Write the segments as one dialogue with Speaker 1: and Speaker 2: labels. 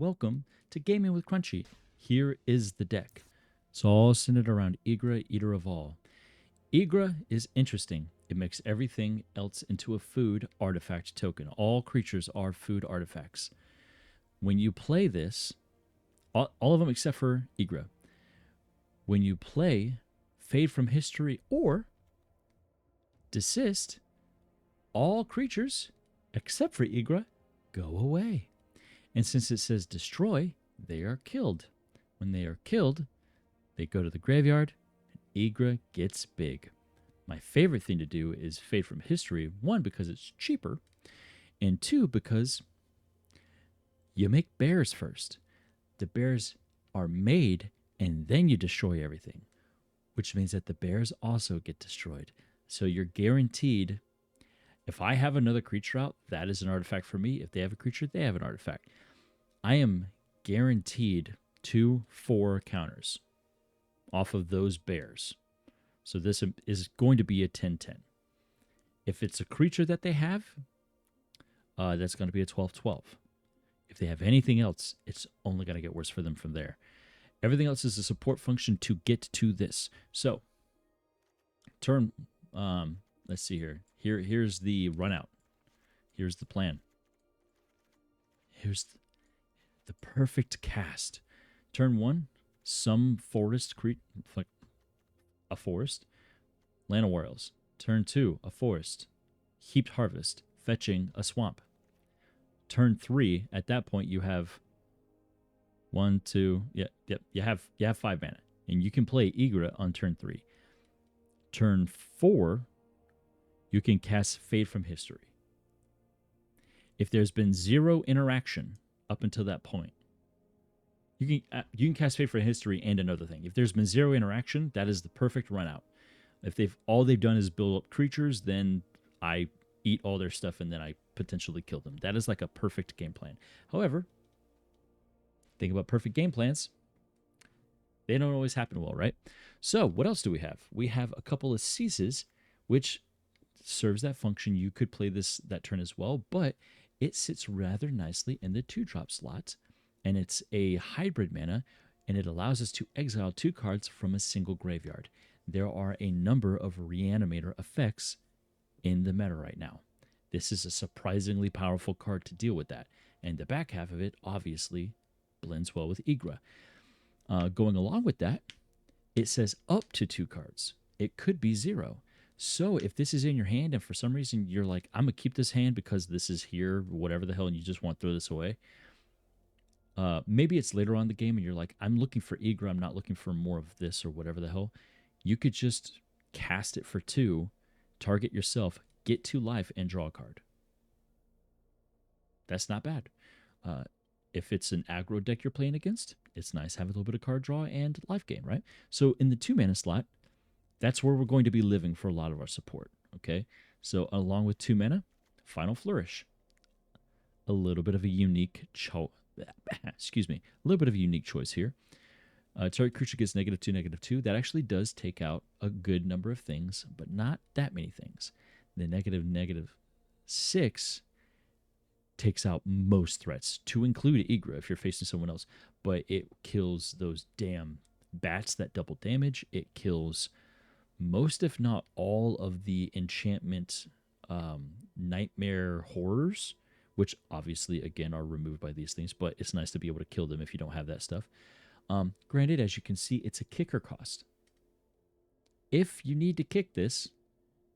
Speaker 1: welcome to Gaming with Crunchy. Here is the deck. It's all centered around Ygra, Eater of All. Ygra is interesting. It makes everything else into a food artifact token. All creatures are food artifacts. When you play this, all of them except for Ygra, when you play Fade from History or Desist, all creatures except for Ygra go away. And since it says destroy, they are killed. When they are killed, they go to the graveyard, and Ygra gets big. My favorite thing to do is Fade from History, one, because it's cheaper, and two, because you make bears first. The bears are made, and then you destroy everything, which means that the bears also get destroyed. So you're guaranteed, if I have another creature out, that is an artifact for me. If they have a creature, they have an artifact. I am guaranteed 2/4 counters off of those bears. So this is going to be a 10/10. If it's a creature that they have, that's going to be a 12/12. If they have anything else, it's only going to get worse for them from there. Everything else is a support function to get to this. So, turn, let's see here. Here's the run out. Here's the plan. Here's the perfect cast. Turn 1, some forest like a forest, Land of Warriors. Turn 2, a forest, Heaped Harvest, fetching a swamp. Turn 3, at that point you have 1, 2, you have 5 mana, and you can play Ygra on turn 3. Turn 4, you can cast Fade from History. If there's been 0 interaction up until that point, you can cast Fade from History and another thing. If there's been 0 interaction, that is the perfect run out. If all they've done is build up creatures, then I eat all their stuff and then I potentially kill them. That is like a perfect game plan. However, think about perfect game plans. They don't always happen well, right? So what else do we have? We have a couple of Seizes, which serves that function. You could play this that turn as well, but it sits rather nicely in the 2-drop slot, and it's a hybrid mana, and it allows us to exile 2 cards from a single graveyard. There are a number of Reanimator effects in the meta right now. This is a surprisingly powerful card to deal with that, and the back half of it obviously blends well with Ygra. Going along with that, it says up to 2 cards. It could be 0. So if this is in your hand and for some reason you're like, I'm going to keep this hand because this is here, whatever the hell, and you just want to throw this away. Maybe it's later on in the game and you're like, I'm looking for Ygra, I'm not looking for more of this or whatever the hell. You could just cast it for 2, target yourself, get 2 life, and draw a card. That's not bad. If it's an aggro deck you're playing against, it's nice to have a little bit of card draw and life gain, right? So in the 2 mana slot, that's where we're going to be living for a lot of our support, okay? So along with 2 mana, Final Flourish. A little bit of a unique choice here. Target creature gets -2/-2. That actually does take out a good number of things, but not that many things. The -6 takes out most threats, to include Ygra if you're facing someone else, but it kills those damn bats that double damage. It kills most, if not all, of the enchantment nightmare horrors, which obviously, again, are removed by these things, but it's nice to be able to kill them if you don't have that stuff. Granted, as you can see, it's a kicker cost. If you need to kick this,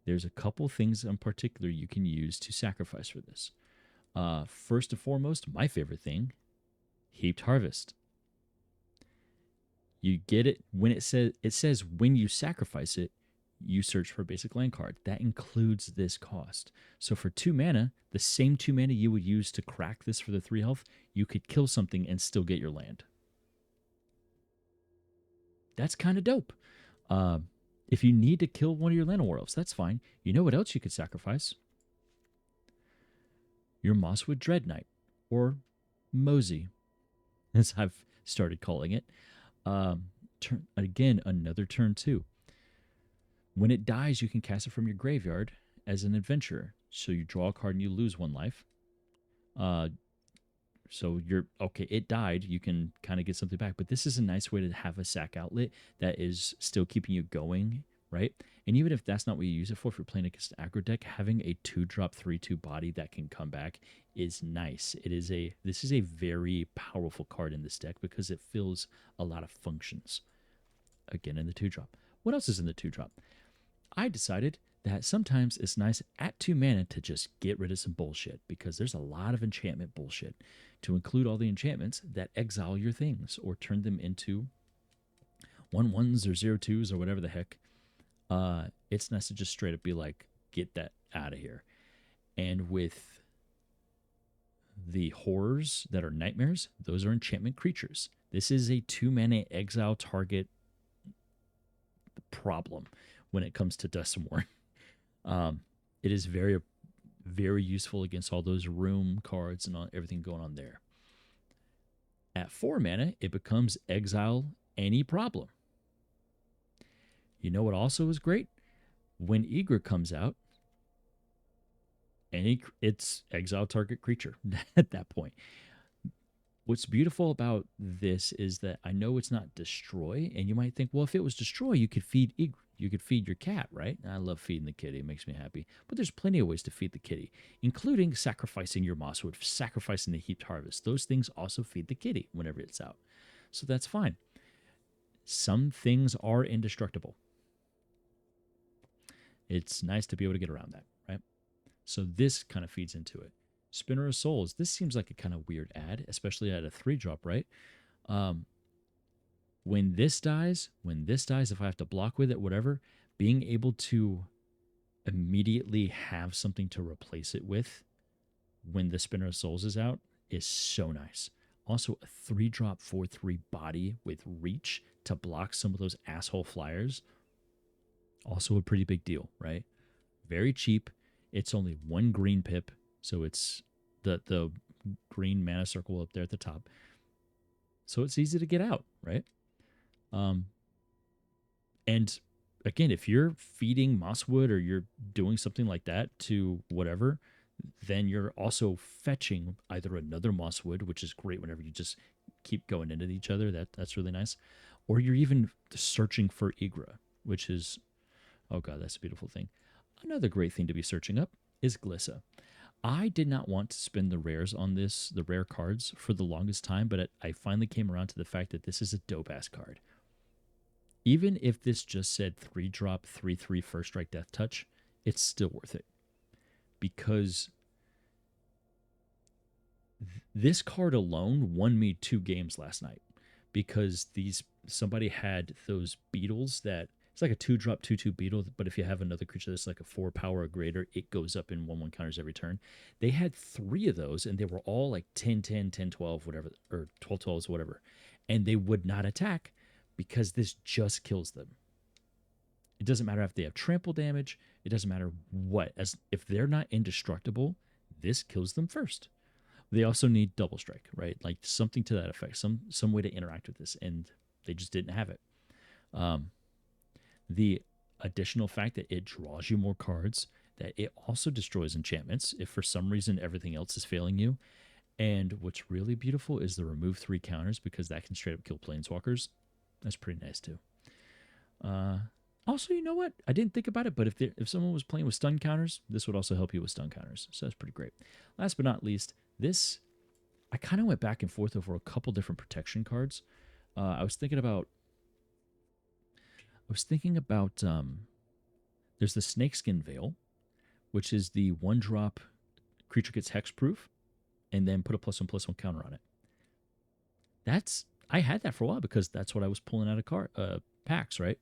Speaker 1: there's a couple things in particular you can use to sacrifice for this. First and foremost, my favorite thing, Heaped Harvest. You get it when it says when you sacrifice it, you search for a basic land card. That includes this cost. So for 2 mana, the same 2 mana you would use to crack this for the 3 health, you could kill something and still get your land. That's kind of dope. If you need to kill one of your Land of Warriors, that's fine. You know what else you could sacrifice? Your Mosswood Dread Knight, or Mosey, as I've started calling it. Again, another turn 2. When it dies, you can cast it from your graveyard as an adventurer. So you draw a card and you lose 1 life. So you're okay. It died. You can kind of get something back, but this is a nice way to have a sack outlet that is still keeping you going, right? And even if that's not what you use it for, if you're playing against an aggro deck, having a 2-drop 3/2 body that can come back is nice. This is a very powerful card in this deck because it fills a lot of functions. Again, in the 2-drop. What else is in the 2-drop? I decided that sometimes it's nice at 2 mana to just get rid of some bullshit because there's a lot of enchantment bullshit. To include all the enchantments that exile your things or turn them into 1/1s or 0/2s or whatever the heck. It's nice to just straight up be like, get that out of here. And with the horrors that are nightmares, those are enchantment creatures. This is a 2 mana exile target problem when it comes to Duskmourn. It is very, very useful against all those room cards and everything going on there. At 4 mana, it becomes exile any problem. You know what also is great? When Ygra comes out, it's exile target creature at that point. What's beautiful about this is that I know it's not destroy, and you might think, well, if it was destroy, you could feed Ygra. You could feed your cat, right? I love feeding the kitty. It makes me happy. But there's plenty of ways to feed the kitty, including sacrificing your mosswood, sacrificing the heaped harvest. Those things also feed the kitty whenever it's out. So that's fine. Some things are indestructible. It's nice to be able to get around that, right? So this kind of feeds into it. Spinner of Souls. This seems like a kind of weird ad, especially at a 3-drop, right? When this dies, if I have to block with it, whatever, being able to immediately have something to replace it with when the Spinner of Souls is out is so nice. Also, a 3-drop 4/3 body with reach to block some of those asshole flyers. Also a pretty big deal, right? Very cheap. It's only 1 green pip, so it's the green mana circle up there at the top. So it's easy to get out, right? And again, if you're feeding mosswood or you're doing something like that to whatever, then you're also fetching either another mosswood, which is great whenever you just keep going into each other. That's really nice. Or you're even searching for Ygra, which is, oh god, that's a beautiful thing. Another great thing to be searching up is Glissa. I did not want to spend the rares on this, the rare cards, for the longest time, but I finally came around to the fact that this is a dope-ass card. Even if this just said 3-drop, 3/3 first strike death touch, it's still worth it. Because this card alone won me 2 games last night. Because somebody had those beetles that, it's like a 2-drop 2/2 beetle, but if you have another creature that's like a 4 power or greater, it goes up in 1/1 counters every turn. They had 3 of those, and they were all like 10/10, 10/12, whatever, or 12/12s, whatever. And they would not attack because this just kills them. It doesn't matter if they have trample damage. It doesn't matter what. If they're not indestructible, this kills them first. They also need double strike, right? Like something to that effect, some way to interact with this, and they just didn't have it. The additional fact that it draws you more cards, that it also destroys enchantments if for some reason everything else is failing you. And what's really beautiful is the remove 3 counters, because that can straight up kill planeswalkers. That's pretty nice too. Also, you know what? I didn't think about it, but if someone was playing with stun counters, this would also help you with stun counters. So that's pretty great. Last but not least, this, I kind of went back and forth over a couple different protection cards. I was thinking about there's the Snakeskin Veil, which is the 1-drop creature gets hexproof, and then put a +1/+1 counter on it. I had that for a while because that's what I was pulling out of packs, right?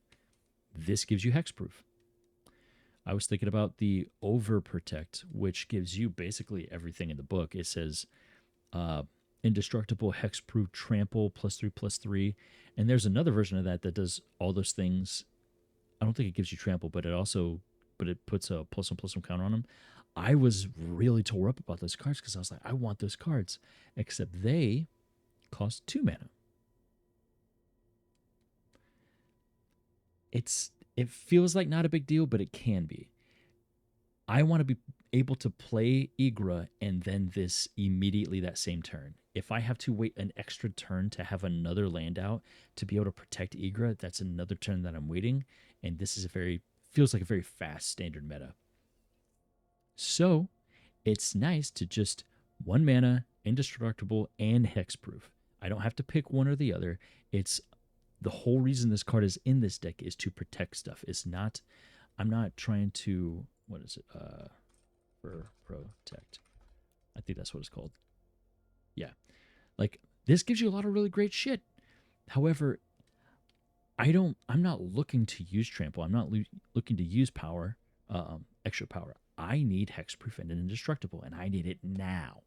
Speaker 1: This gives you hexproof. I was thinking about the Overprotect, which gives you basically everything in the book. It says indestructible, hexproof, trample, +3/+3. And there's another version of that does all those things. I don't think it gives you trample, but it puts a +1/+1 counter on them. I was really tore up about those cards because I was like, I want those cards, except they cost 2 mana. It feels like not a big deal, but it can be. I want to be able to play Ygra and then this immediately that same turn. if I have to wait an extra turn to have another land out to be able to protect Ygra, that's another turn that I'm waiting. And this is feels like a very fast standard meta. So it's nice to just 1 mana, indestructible, and hexproof. I don't have to pick one or the other. It's the whole reason this card is in this deck is to protect stuff. I'm not trying to, what is it? For protect. I think that's what it's called. Yeah. Like, this gives you a lot of really great shit. However, I'm not looking to use trample. I'm not looking to use power, extra power. I need hexproof and indestructible, and I need it now.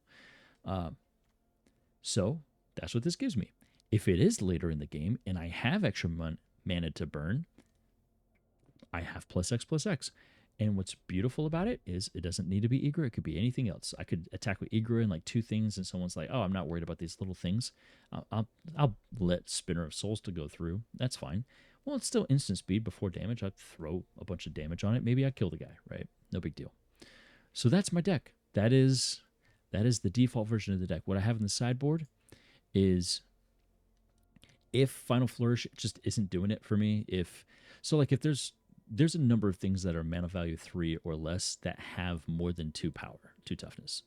Speaker 1: So that's what this gives me. If it is later in the game and I have extra mana to burn, I have +X/+X. And what's beautiful about it is it doesn't need to be Ygra. It could be anything else. I could attack with Ygra and like 2 things, and someone's like, oh, I'm not worried about these little things. I'll let Spinner of Souls to go through. That's fine. Well, it's still instant speed before damage. I'd throw a bunch of damage on it. Maybe I kill the guy, right? No big deal. So that's my deck. That is the default version of the deck. What I have in the sideboard is, if Final Flourish just isn't doing it for me, if there's a number of things that are mana value 3 or less that have more than 2 power, 2 toughness.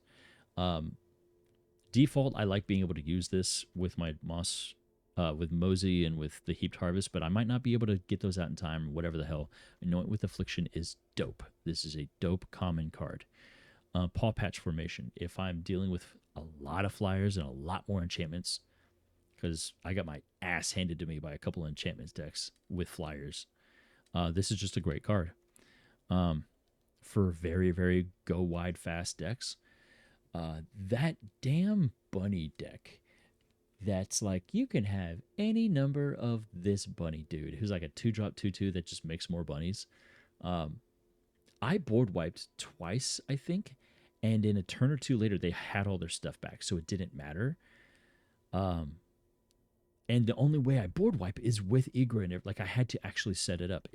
Speaker 1: Default, I like being able to use this with my Moss, with Mosey and with the Heaped Harvest, but I might not be able to get those out in time, whatever the hell. Anoint with Affliction is dope. This is a dope common card. Paw Patch Formation. If I'm dealing with a lot of flyers and a lot more enchantments, because I got my ass handed to me by a couple of enchantments decks with flyers, this is just a great card. For very, very go wide fast decks. That damn bunny deck that's like, you can have any number of this bunny dude who's like a 2-drop 2/2 that just makes more bunnies. I board wiped twice, I think, and in a turn or 2 later they had all their stuff back, so it didn't matter. And the only way I board wipe is with Ygra, and like, I had to actually set it up.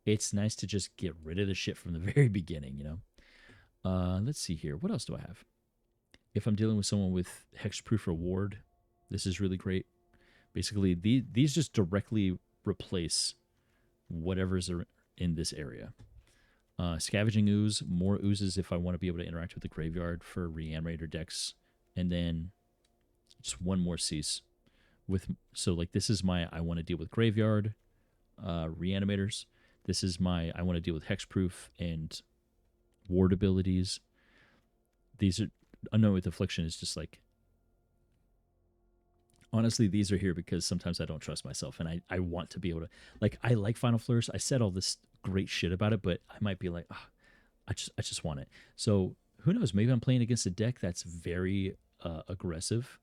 Speaker 1: It's nice to just get rid of the shit from the very beginning, you know. Let's see here. What else do I have? If I'm dealing with someone with hexproof reward, this is really great. Basically, these just directly replace whatever's in this area. Scavenging Ooze, more oozes if I want to be able to interact with the graveyard for Reanimator decks, and then just 1 more cease. So like, this is my I want to deal with graveyard Reanimators. This is my I want to deal with hexproof and ward abilities. These are Unknown with Affliction is just like, honestly, these are here because sometimes I don't trust myself, and I want to be able to, like, I like Final Flourish. I said all this great shit about it, but I might be like, oh, I just want it. So who knows? Maybe I'm playing against a deck that's very aggressive,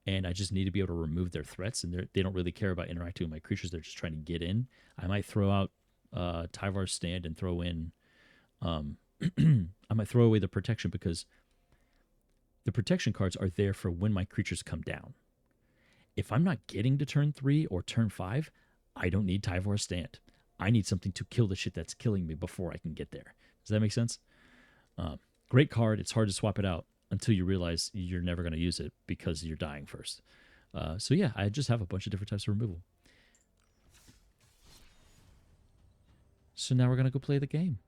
Speaker 1: and I just need to be able to remove their threats, and they don't really care about interacting with my creatures. They're just trying to get in. I might throw out Tyvar's Stand and throw in, I might throw away the protection, because the protection cards are there for when my creatures come down. If I'm not getting to turn 3 or turn 5, I don't need Tyvar's Stand. I need something to kill the shit that's killing me before I can get there. Does that make sense? Great card. It's hard to swap it out until you realize you're never going to use it because you're dying first. So yeah, I just have a bunch of different types of removal. So now we're going to go play the game.